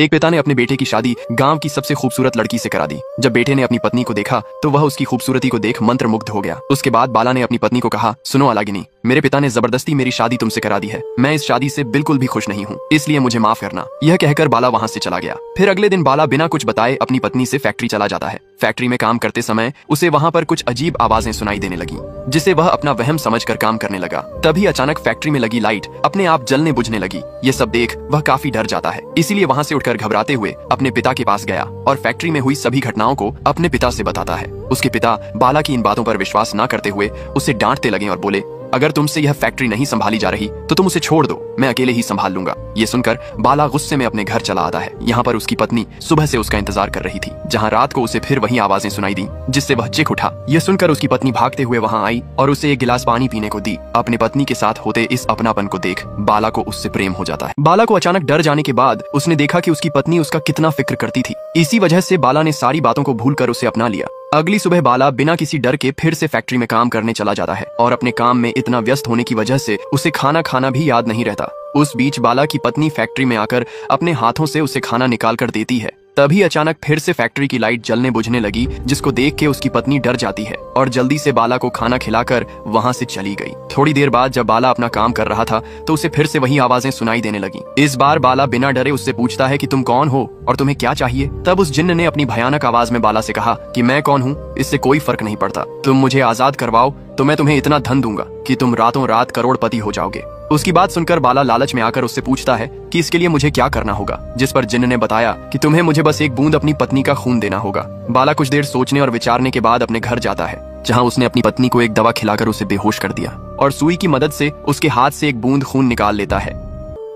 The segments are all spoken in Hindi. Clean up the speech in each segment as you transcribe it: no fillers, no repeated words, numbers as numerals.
एक पिता ने अपने बेटे की शादी गांव की सबसे खूबसूरत लड़की से करा दी। जब बेटे ने अपनी पत्नी को देखा तो वह उसकी खूबसूरती को देख मंत्रमुग्ध हो गया। उसके बाद बाला ने अपनी पत्नी को कहा, सुनो अलागिनी, मेरे पिता ने जबरदस्ती मेरी शादी तुमसे करा दी है। मैं इस शादी से बिल्कुल भी खुश नहीं हूँ, इसलिए मुझे माफ करना। यह कहकर बाला वहाँ से चला गया। फिर अगले दिन बाला बिना कुछ बताए अपनी पत्नी से फैक्ट्री चला जाता है। फैक्ट्री में काम करते समय उसे वहाँ पर कुछ अजीब आवाजें सुनाई देने लगी, जिसे वह अपना वहम समझकर काम करने लगा। तभी अचानक फैक्ट्री में लगी लाइट अपने आप जलने बुझने लगी। ये सब देख वह काफी डर जाता है, इसीलिए वहाँ से उठकर घबराते हुए अपने पिता के पास गया और फैक्ट्री में हुई सभी घटनाओं को अपने पिता से बताता है। उसके पिता बाला की इन बातों पर विश्वास न करते हुए उसे डांटते लगे और बोले, अगर तुमसे यह फैक्ट्री नहीं संभाली जा रही तो तुम उसे छोड़ दो, मैं अकेले ही संभाल लूंगा। ये सुनकर बाला गुस्से में अपने घर चला आता है। यहाँ पर उसकी पत्नी सुबह से उसका इंतजार कर रही थी, जहाँ रात को उसे फिर वही आवाजें सुनाई दी, जिससे वह चीख उठा। यह सुनकर उसकी पत्नी भागते हुए वहाँ आई और उसे एक गिलास पानी पीने को दी। अपने पत्नी के साथ होते इस अपनापन को देख बाला को उससे प्रेम हो जाता है। बाला को अचानक डर जाने के बाद उसने देखा कि उसकी पत्नी उसका कितना फिक्र करती थी। इसी वजह से बाला ने सारी बातों को भूलकर उसे अपना लिया। अगली सुबह बाला बिना किसी डर के फिर से फैक्ट्री में काम करने चला जाता है और अपने काम में इतना व्यस्त होने की वजह से उसे खाना खाना भी याद नहीं रहता। उस बीच बाला की पत्नी फैक्ट्री में आकर अपने हाथों से उसे खाना निकाल कर देती है। तभी अचानक फिर से फैक्ट्री की लाइट जलने बुझने लगी, जिसको देख के उसकी पत्नी डर जाती है और जल्दी से बाला को खाना खिलाकर वहाँ से चली गई। थोड़ी देर बाद जब बाला अपना काम कर रहा था तो उसे फिर से वही आवाजें सुनाई देने लगी। इस बार बाला बिना डरे उससे पूछता है कि तुम कौन हो और तुम्हें क्या चाहिए। तब उस जिन्न ने अपनी भयानक आवाज में बाला से कहा कि मैं कौन हूँ इससे कोई फर्क नहीं पड़ता, तुम मुझे आजाद करवाओ तो मैं तुम्हें इतना धन दूंगा कि तुम रातों रात करोड़पति हो जाओगे। उसकी बात सुनकर बाला लालच में आकर उससे पूछता है कि इसके लिए मुझे क्या करना होगा, जिस पर जिन्न ने बताया कि तुम्हें मुझे बस एक बूंद अपनी पत्नी का खून देना होगा। बाला कुछ देर सोचने और विचारने के बाद अपने घर जाता है, जहां उसने अपनी पत्नी को एक दवा खिलाकर उसे बेहोश कर दिया और सुई की मदद से उसके हाथ से एक बूंद खून निकाल लेता है,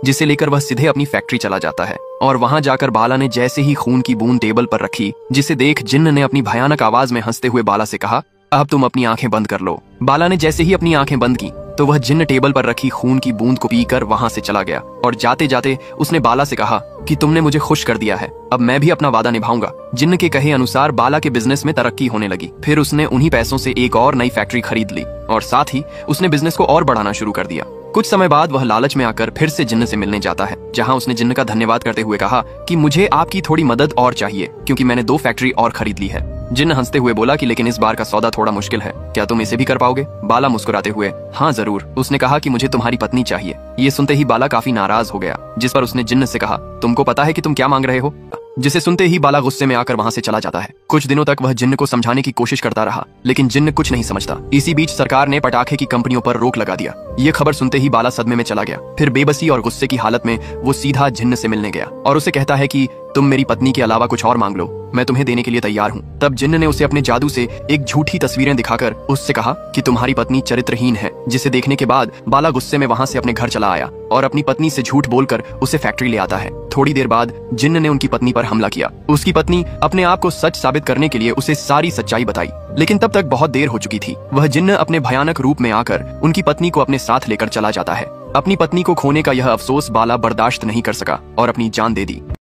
जिसे लेकर वह सीधे अपनी फैक्ट्री चला जाता है। और वहां जाकर बाला ने जैसे ही खून की बूंद टेबल पर रखी, जिसे देख जिन्न ने अपनी भयानक आवाज में हंसते हुए बाला से कहा, अब तुम अपनी आंखें बंद कर लो। बाला ने जैसे ही अपनी आंखें बंद की तो वह जिन्न टेबल पर रखी खून की बूंद को पीकर वहां से चला गया और जाते जाते उसने बाला से कहा कि तुमने मुझे खुश कर दिया है, अब मैं भी अपना वादा निभाऊंगा। जिन्न के कहे अनुसार बाला के बिजनेस में तरक्की होने लगी। फिर उसने उन्हीं पैसों से एक और नई फैक्ट्री खरीद ली और साथ ही उसने बिजनेस को और बढ़ाना शुरू कर दिया। कुछ समय बाद वह लालच में आकर फिर से जिन्न से मिलने जाता है, जहां उसने जिन्न का धन्यवाद करते हुए कहा कि मुझे आपकी थोड़ी मदद और चाहिए, क्योंकि मैंने 2 फैक्ट्री और खरीद ली है। जिन्न हंसते हुए बोला कि लेकिन इस बार का सौदा थोड़ा मुश्किल है, क्या तुम इसे भी कर पाओगे? बाला मुस्कुराते हुए हाँ जरूर। उसने कहा कि मुझे तुम्हारी पत्नी चाहिए। ये सुनते ही बाला काफी नाराज हो गया, जिस पर उसने जिन्न से कहा, तुमको पता है कि तुम क्या मांग रहे हो? जिसे सुनते ही बाला गुस्से में आकर वहां से चला जाता है। कुछ दिनों तक वह जिन्न को समझाने की कोशिश करता रहा, लेकिन जिन्न कुछ नहीं समझता। इसी बीच सरकार ने पटाखे की कंपनियों पर रोक लगा दिया। ये खबर सुनते ही बाला सदमे में चला गया। फिर बेबसी और गुस्से की हालत में वो सीधा जिन्न से मिलने गया और उसे कहता है कि तुम मेरी पत्नी के अलावा कुछ और मांग लो, मैं तुम्हें देने के लिए तैयार हूँ। तब जिन्न ने उसे अपने जादू से एक झूठी तस्वीरें दिखाकर उससे कहा कि तुम्हारी पत्नी चरित्रहीन है, जिसे देखने के बाद बाला गुस्से में वहां से अपने घर चला आया और अपनी पत्नी से झूठ बोलकर उसे फैक्ट्री ले आता है। थोड़ी देर बाद जिन्न ने उनकी पत्नी पर हमला किया। उसकी पत्नी अपने आप को सच साबित करने के लिए उसे सारी सच्चाई बताई, लेकिन तब तक बहुत देर हो चुकी थी। वह जिन्न अपने भयानक रूप में आकर उनकी पत्नी को अपने साथ लेकर चला जाता है। अपनी पत्नी को खोने का यह अफसोस बाला बर्दाश्त नहीं कर सका और अपनी जान दे दी।